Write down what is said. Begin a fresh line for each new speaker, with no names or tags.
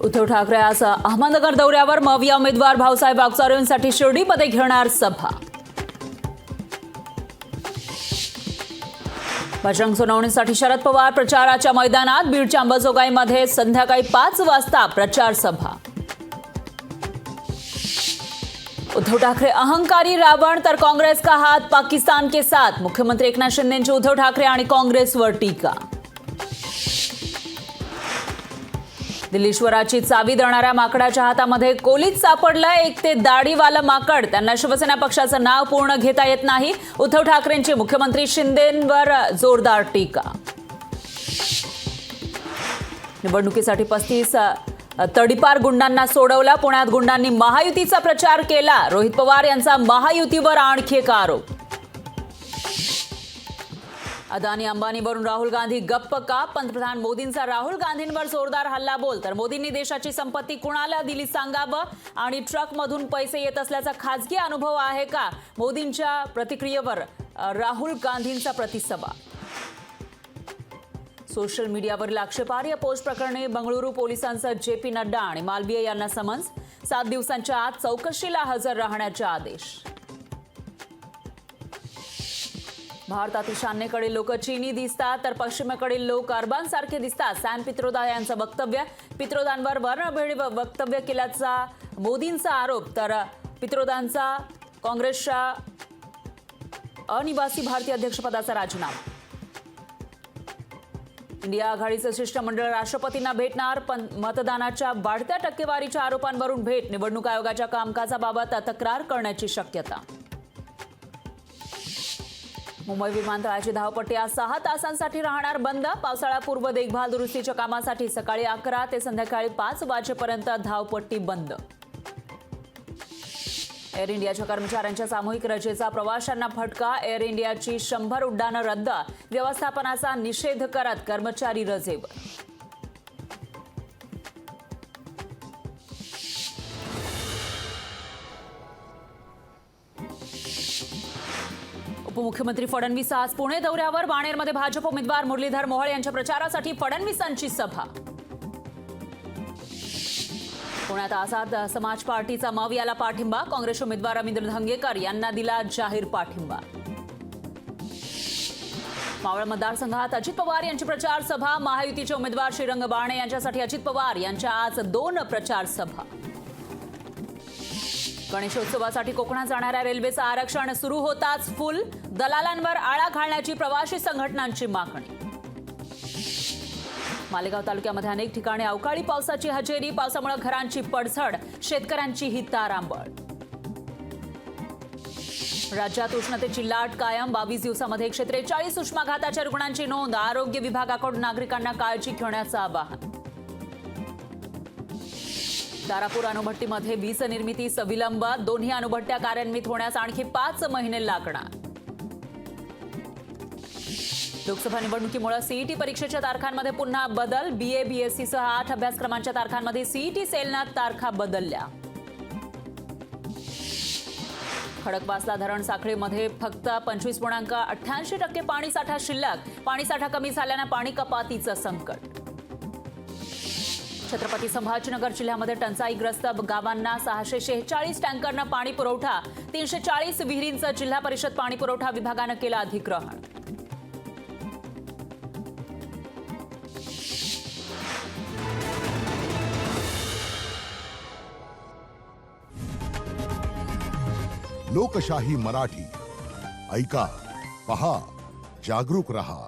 उद्धव ठाकरे आज अहमदनगर दौऱ्यावर मविया उमेदवार भाऊसाहेब अगचारेंसाठी शिर्डीमध्ये घेणार सभा। बजरंग सोनवणीसाठी शरद पवार प्रचाराच्या मैदानात। बीडच्या अंबाजोगाईमध्ये संध्याकाळी 5 वाजता प्रचार सभा। उद्धव ठाकरे अहंकारी रावण तर कांग्रेस का हाथ पाकिस्तान के साथ। मुख्यमंत्री एकनाथ शिंदेंची उद्धव ठाकरे आणि काँग्रेसवर टीका। दिल्लीश्वराची चावी देणाऱ्या माकडाच्या हातामध्ये कोलीत सापडलं एक ते दाढीवालं माकड। त्यांना शिवसेना पक्षाचं नाव पूर्ण घेता येत नाही। उद्धव ठाकरेंची मुख्यमंत्री शिंदेंवर जोरदार टीका। निवडणुकीसाठी 35 तडीपार गुंडांना सोडवला। पुण्यात गुंडांनी महायुतीचा प्रचार केला। रोहित पवार यांचा महायुतीवर आणखी एक आरोप। अदानी अंबानीवरून राहुल गांधी गप्प का? पंतप्रधान मोदींचा राहुल गांधींवर जोरदार हल्लाबोल। तर मोदींनी देशाची संपत्ती कुणाला दिली सांगावं आणि ट्रकमधून पैसे येत असल्याचा खासगी अनुभव आहे का? मोदींच्या प्रतिक्रियेवर राहुल गांधींचा प्रतिसवाल। सोशल मीडियावरील आक्षेपार्ह पोस्ट प्रकरणी बंगळुरू पोलिसांचा जेपी नड्डा आणि मालवीय यांना समन्स। 7 दिवसांच्या आत चौकशीला हजर राहण्याचे आदेश। भारतात ईशान्येकडील लोक चीनी दिसतात तर पश्चिमेकडील लोक अरबांसारखे दिसतात। सॅम पित्रोदा यांचं वक्तव्य। पित्रोदांवर वर्णभेदी वक्तव्य केल्याचा मोदींचा आरोप। तर पित्रोदांचा काँग्रेसच्या अनिवासी भारतीय अध्यक्षपदाचा राजीनामा। इंडिया आघाडीचं शिष्टमंडळ राष्ट्रपतींना भेटणार। पण मतदानाच्या वाढत्या टक्केवारीच्या आरोपांवरून भेट। निवडणूक आयोगाच्या कामकाजाबाबत तक्रार करण्याची शक्यता। मुंबई विमानतळाची धावपट्टी आज 6 तासांसाठी राहणार बंद। पावसाळ्यापूर्व देखभाल दुरुस्तीच्या कामासाठी सकाळी 11 ते संध्याकाळी 5 वाजेपर्यंत धावपट्टी बंद। एअर इंडियाच्या कर्मचाऱ्यांच्या सामूहिक रजेचा प्रवाशांना फटका। एअर इंडियाची 100 उड्डाणं रद्द। व्यवस्थापनाचा निषेध करत कर्मचारी रजेवर। उपमुख्यमंत्री फडणवीस आज पुणे दौऱ्यावर। बाणेरमध्ये भाजप उमेदवार मुरलीधर मोहोळ यांच्या प्रचारासाठी फडणवीसांची सभा। पुण्यात आझाद समाज पार्टीचा मवियाला पाठिंबा। काँग्रेस उमेदवार रवींद्र धंगेकर यांना दिला जाहीर पाठिंबा। मावळ मतदारसंघात अजित पवार यांची प्रचार सभा। महायुतीचे उमेदवार श्रीरंग बारणे यांच्यासाठी अजित पवार यांच्या आज 2 प्रचार सभा। गणेशोत्सवासाठी कोकणात जाणाऱ्या रेल्वेचं आरक्षण सुरू होताच फुल। दलालांवर आळा घालण्याची प्रवासी संघटनांची मागणी। मालेगाव तालुक्यामध्ये अनेक ठिकाणी अवकाळी पावसाची हजेरी। पावसामुळे घरांची पडझड, शेतकऱ्यांची ही तारांबळ। राज्यात उष्णतेची लाट कायम। 22 दिवसामध्ये 143 उष्माघाताच्या रुग्णांची नोंद। आरोग्य विभागाकडून नागरिकांना काळजी घेण्याचं आवाहन। तारापूर अणुभट्टीमध्ये वीज निर्मितीस विलंब। दोन्ही अणुभट्ट्या कार्यान्वित होण्यास आणखी 5 महिने लागणार। लोकसभा निवडणुकीमुळे सीईटी परीक्षेच्या तारखांमध्ये पुन्हा बदल। बीए बीएससी सह 8 अभ्यासक्रमांच्या तारखांमध्ये सीईटी सेलनं तारखा बदलल्या। खडकवासला धरण साखळीमध्ये फक्त 25.88% पाणीसाठा शिल्लक। पाणीसाठा कमी झाल्यानं पाणी कपातीचं संकट। छत्रपती संभाजीनगर जिल्ह्यामध्ये टंचाईग्रस्त गावांना 646 टँकरनं पाणी पुरवठा। 340 विहिरींचं जिल्हा परिषद पाणी पुरवठा विभागानं केलं अधिग्रहण।
लोकशाही मराठी ऐका, पहा, जागरूक रहा।